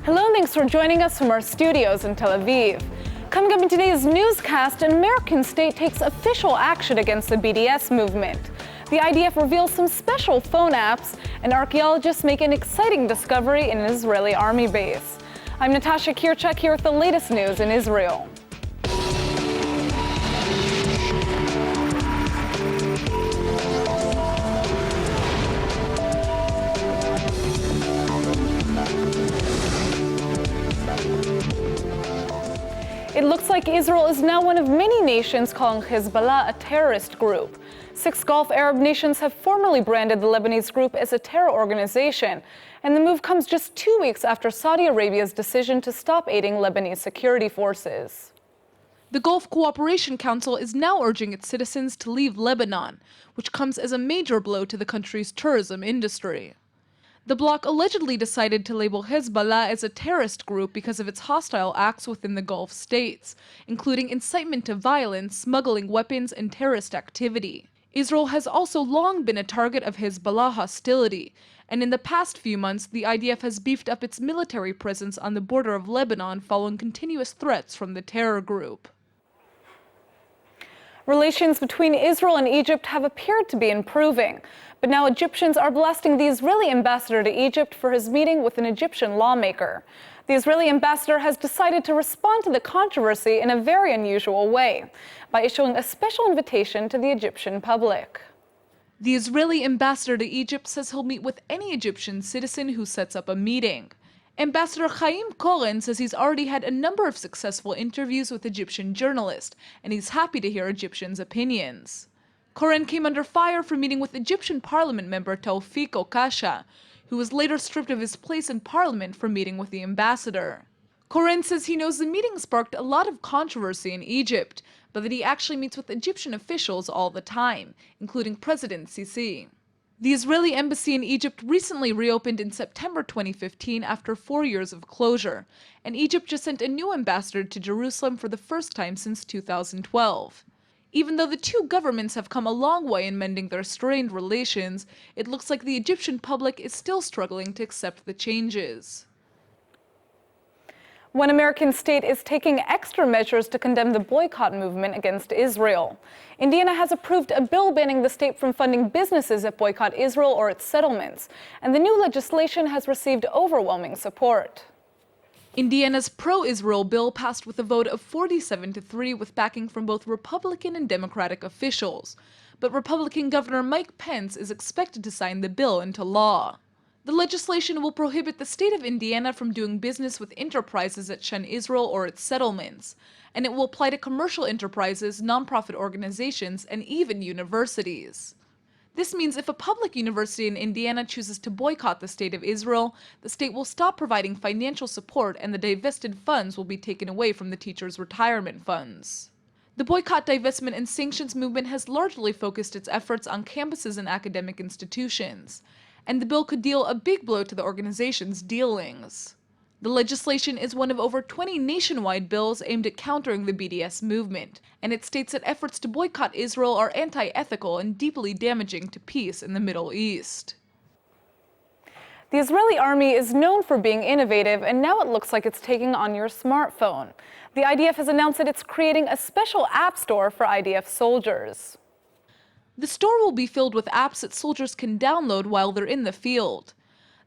Hello, thanks for joining us from our studios in Tel Aviv. Coming up in today's newscast, an American state takes official action against the BDS movement. The IDF reveals some special phone apps, and archaeologists make an exciting discovery in an Israeli army base. I'm Natasha Kirchak here with the latest news in Israel. It looks like Israel is now one of many nations calling Hezbollah a terrorist group. 6 Gulf Arab nations have formally branded the Lebanese group as a terror organization, and the move comes just 2 weeks after Saudi Arabia's decision to stop aiding Lebanese security forces. The Gulf Cooperation Council is now urging its citizens to leave Lebanon, which comes as a major blow to the country's tourism industry. The bloc allegedly decided to label Hezbollah as a terrorist group because of its hostile acts within the Gulf states, including incitement to violence, smuggling weapons, and terrorist activity. Israel has also long been a target of Hezbollah hostility, and in the past few months, the IDF has beefed up its military presence on the border of Lebanon following continuous threats from the terror group. Relations between Israel and Egypt have appeared to be improving, but now Egyptians are blasting the Israeli ambassador to Egypt for his meeting with an Egyptian lawmaker. The Israeli ambassador has decided to respond to the controversy in a very unusual way by issuing a special invitation to the Egyptian public. The Israeli ambassador to Egypt says he'll meet with any Egyptian citizen who sets up a meeting. Ambassador Chaim Koren says he's already had a number of successful interviews with Egyptian journalists, and he's happy to hear Egyptians' opinions. Koren came under fire for meeting with Egyptian parliament member Tawfiq Okasha, who was later stripped of his place in parliament for meeting with the ambassador. Koren says he knows the meeting sparked a lot of controversy in Egypt, but that he actually meets with Egyptian officials all the time, including President Sisi. The Israeli embassy in Egypt recently reopened in September 2015 after 4 years of closure, and Egypt just sent a new ambassador to Jerusalem for the first time since 2012. Even though the two governments have come a long way in mending their strained relations, it looks like the Egyptian public is still struggling to accept the changes. One American state is taking extra measures to condemn the boycott movement against Israel. Indiana has approved a bill banning the state from funding businesses that boycott Israel or its settlements, and the new legislation has received overwhelming support. Indiana's pro-Israel bill passed with a vote of 47-3 with backing from both Republican and Democratic officials, but Republican Governor Mike Pence is expected to sign the bill into law. The legislation will prohibit the state of Indiana from doing business with enterprises that shun Israel or its settlements, and it will apply to commercial enterprises, nonprofit organizations, and even universities. This means if a public university in Indiana chooses to boycott the state of Israel, the state will stop providing financial support and the divested funds will be taken away from the teachers' retirement funds. The boycott, divestment, and sanctions movement has largely focused its efforts on campuses and academic institutions, and the bill could deal a big blow to the organization's dealings. The legislation is one of over 20 nationwide bills aimed at countering the BDS movement, and it states that efforts to boycott Israel are anti-ethical and deeply damaging to peace in the Middle East. The Israeli army is known for being innovative, and now it looks like it's taking on your smartphone. The IDF has announced that it's creating a special app store for IDF soldiers. The store will be filled with apps that soldiers can download while they're in the field.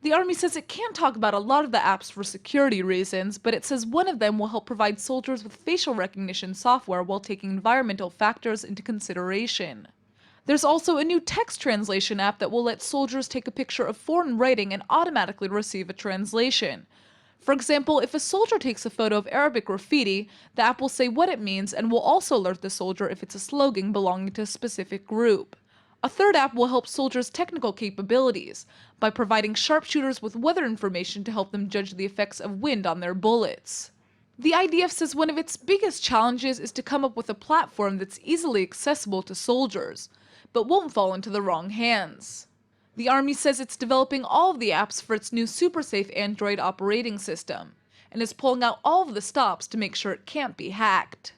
The Army says it can't talk about a lot of the apps for security reasons, but it says one of them will help provide soldiers with facial recognition software while taking environmental factors into consideration. There's also a new text translation app that will let soldiers take a picture of foreign writing and automatically receive a translation. For example, if a soldier takes a photo of Arabic graffiti, the app will say what it means and will also alert the soldier if it's a slogan belonging to a specific group. A third app will help soldiers' technical capabilities by providing sharpshooters with weather information to help them judge the effects of wind on their bullets. The IDF says one of its biggest challenges is to come up with a platform that's easily accessible to soldiers, but won't fall into the wrong hands. The Army says it's developing all of the apps for its new super safe Android operating system, and is pulling out all of the stops to make sure it can't be hacked.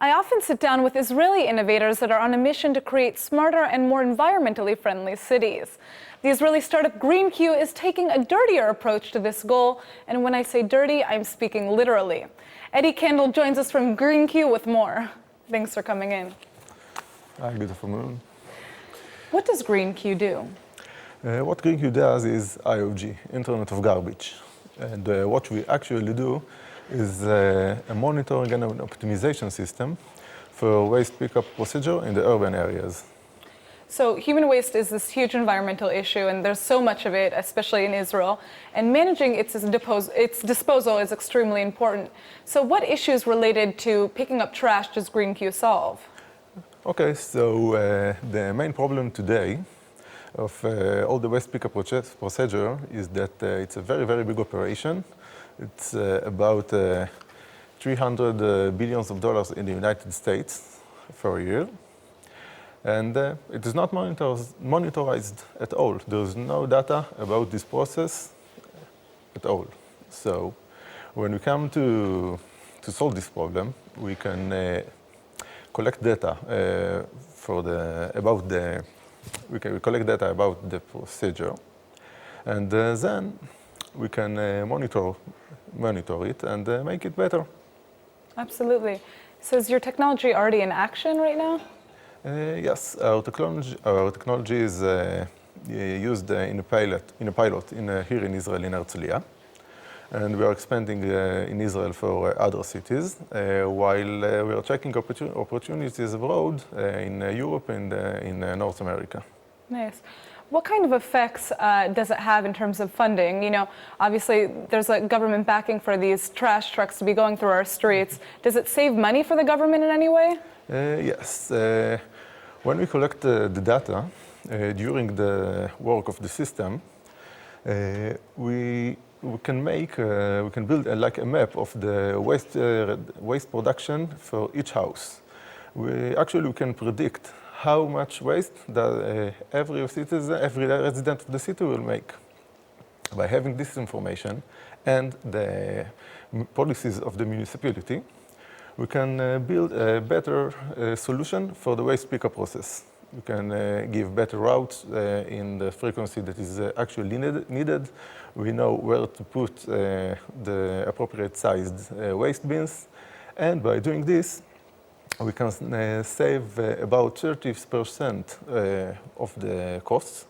I often sit down with Israeli innovators that are on a mission to create smarter and more environmentally friendly cities. The Israeli startup GreenQ is taking a dirtier approach to this goal, and when I say dirty, I'm speaking literally. Eddie Kendall joins us from GreenQ with more. Thanks for coming in. Hi, good afternoon. What does GreenQ do? What GreenQ does is IOG, Internet of Garbage. And what we actually do is a monitoring and an optimization system for waste pickup procedure in the urban areas. So human waste is this huge environmental issue, and there's so much of it, especially in Israel, and managing its disposal is extremely important. So what issues related to picking up trash does GreenQ solve? Okay, so the main problem today of all the waste pickup procedure is that it's a very, very big operation. It's about $300 billion in the United States for a year. And it is not monitored at all. There is no data about this process at all. So when we come to solve this problem, we can collect data we collect data about the procedure, and then we can monitor it and make it better. Absolutely. So is your technology already in action right now? Yes, our technology is used in a pilot here in Israel, in Herzliya, and we are expanding in Israel for other cities, while we are checking opportunities abroad in Europe and in North America. Nice. What kind of effects does it have in terms of funding? You know, obviously there's a government backing for these trash trucks to be going through our streets. Does it save money for the government in any way? Yes. When we collect the data during the work of the system, we can build like a map of the waste production for each house. We can predict how much waste that every resident of the city will make. By having this information and the policies of the municipality, we can build a better solution for the waste pickup process. We can give better routes in the frequency that is actually needed. We know where to put the appropriate sized waste bins. And by doing this, we can save about 30% of the costs.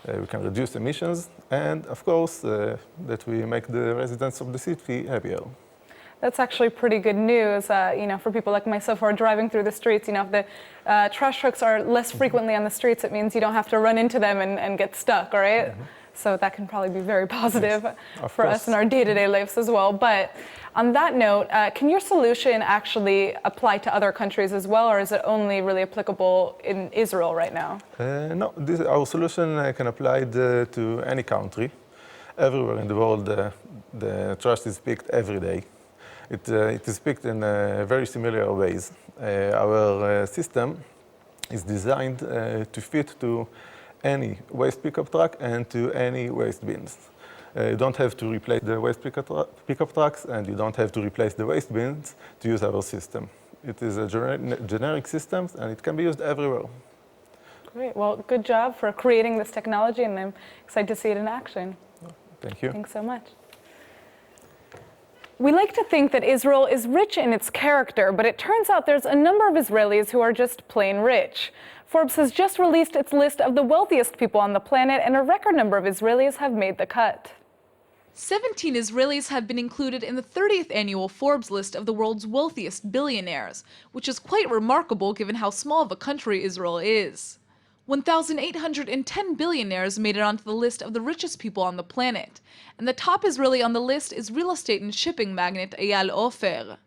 We can reduce emissions, and of course, that we make the residents of the city happier. That's actually pretty good news, you know, for people like myself who are driving through the streets. You know, if the trash trucks are less frequently on the streets, it means you don't have to run into them and get stuck, right? Mm-hmm. So that can probably be very positive for us in our day-to-day lives as well. But on that note, can your solution actually apply to other countries as well, or is it only really applicable in Israel right now? No, our solution can apply to any country. Everywhere in the world, the trash is picked every day. It is picked in very similar ways. Our system is designed to fit to any waste pickup truck and to any waste bins. You don't have to replace the waste pickup trucks, and you don't have to replace the waste bins to use our system. It is a generic system, and it can be used everywhere. Great. Well, good job for creating this technology, and I'm excited to see it in action. Thank you. Thanks so much. We like to think that Israel is rich in its character, but it turns out there's a number of Israelis who are just plain rich. Forbes has just released its list of the wealthiest people on the planet, and a record number of Israelis have made the cut. 17 Israelis have been included in the 30th annual Forbes list of the world's wealthiest billionaires, which is quite remarkable given how small of a country Israel is. 1,810 billionaires made it onto the list of the richest people on the planet, and the top Israeli on the list is real estate and shipping magnate Eyal Ofer.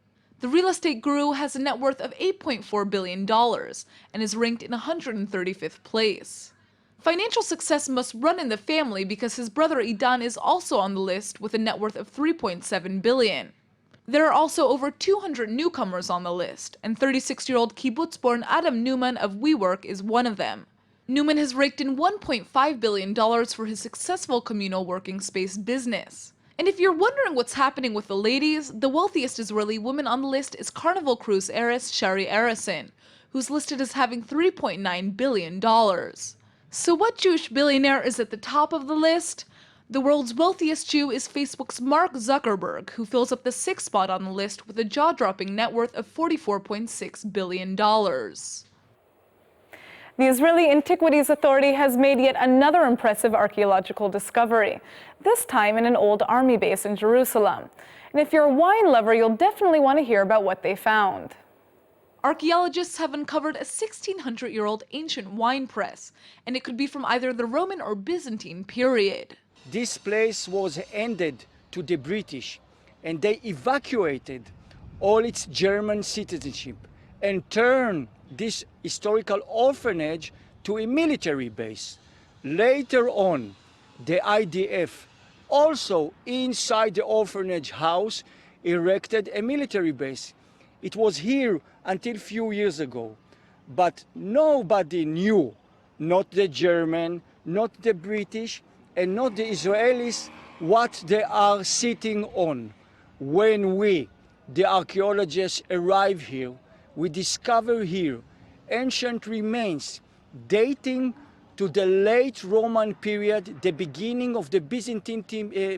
The real estate guru has a net worth of $8.4 billion and is ranked in 135th place. Financial success must run in the family because his brother Idan is also on the list with a net worth of $3.7 billion. There are also over 200 newcomers on the list, and 36-year-old kibbutz-born Adam Newman of WeWork is one of them. Newman has raked in $1.5 billion for his successful communal working space business. And if you're wondering what's happening with the ladies, the wealthiest Israeli woman on the list is Carnival Cruise heiress Shari Arison, who's listed as having $3.9 billion. So what Jewish billionaire is at the top of the list? The world's wealthiest Jew is Facebook's Mark Zuckerberg, who fills up the sixth spot on the list with a jaw-dropping net worth of $44.6 billion. The Israeli Antiquities Authority has made yet another impressive archaeological discovery, this time in an old army base in Jerusalem. And if you're a wine lover, you'll definitely want to hear about what they found. Archaeologists have uncovered a 1600-year-old ancient wine press, and it could be from either the Roman or Byzantine period. This place was handed to the British, and they evacuated all its German citizenship and turned this historical orphanage to a military base. Later on, the IDF also inside the orphanage house erected a military base. It was here until a few years ago, but nobody knew, not the German, not the British, and not the Israelis, what they are sitting on. When we, the archaeologists, arrive here, we discover here ancient remains dating to the late Roman period, the beginning of the Byzantine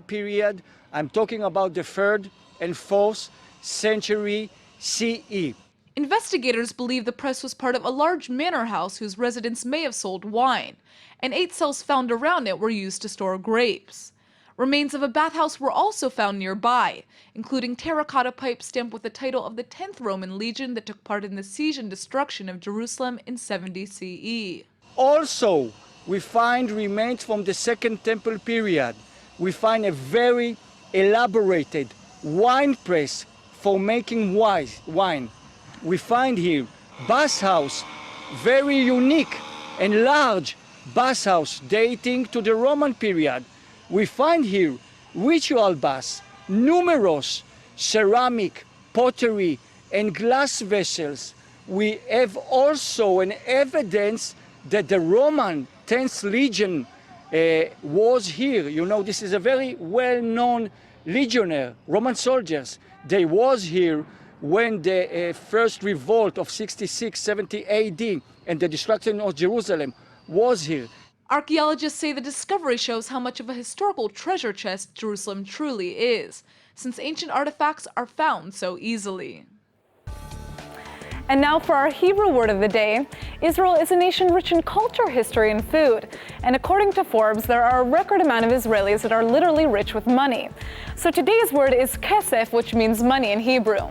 period. I'm talking about the 3rd and 4th century CE. Investigators believe the press was part of a large manor house whose residents may have sold wine, and 8 cells found around it were used to store grapes. Remains of a bathhouse were also found nearby, including terracotta pipes stamped with the title of the 10th Roman legion that took part in the siege and destruction of Jerusalem in 70 CE. Also, we find remains from the Second Temple period. We find a very elaborated wine press for making wine. We find here bath house, very unique and large bath house dating to the Roman period. We find here ritual baths, numerous ceramic, pottery, and glass vessels. We have also an evidence that the Roman 10th Legion was here. You know, this is a very well-known legionnaire, Roman soldiers. They was here when the first revolt of 66-70 AD and the destruction of Jerusalem was here. Archaeologists say the discovery shows how much of a historical treasure chest Jerusalem truly is, since ancient artifacts are found so easily. And now for our Hebrew word of the day. Israel is a nation rich in culture, history, and food. And according to Forbes, there are a record amount of Israelis that are literally rich with money. So today's word is kesef, which means money in Hebrew.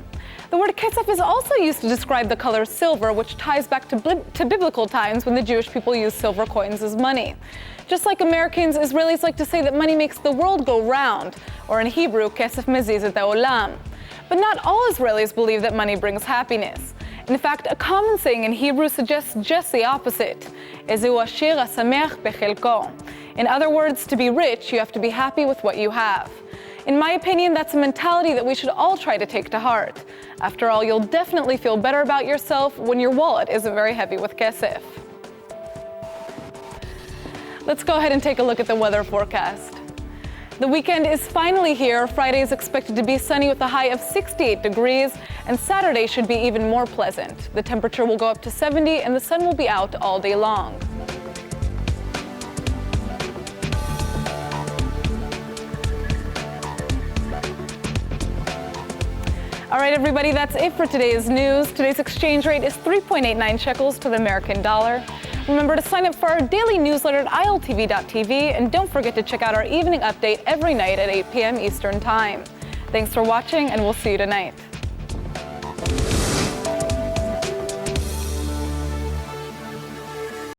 The word kesef is also used to describe the color silver, which ties back to biblical times when the Jewish people used silver coins as money. Just like Americans, Israelis like to say that money makes the world go round, or in Hebrew, kesef meziz et ha'olam. But not all Israelis believe that money brings happiness. In fact, a common saying in Hebrew suggests just the opposite. Ezu ashir hasamech bechelko. In other words, to be rich, you have to be happy with what you have. In my opinion, that's a mentality that we should all try to take to heart. After all, you'll definitely feel better about yourself when your wallet isn't very heavy with kesef. Let's go ahead and take a look at the weather forecast. The weekend is finally here. Friday is expected to be sunny with a high of 68 degrees, and Saturday should be even more pleasant. The temperature will go up to 70, and the sun will be out all day long. All right, everybody, that's it for today's news. Today's exchange rate is 3.89 shekels to the American dollar. Remember to sign up for our daily newsletter at ILTV.tv, and don't forget to check out our evening update every night at 8 p.m. Eastern Time. Thanks for watching, and we'll see you tonight.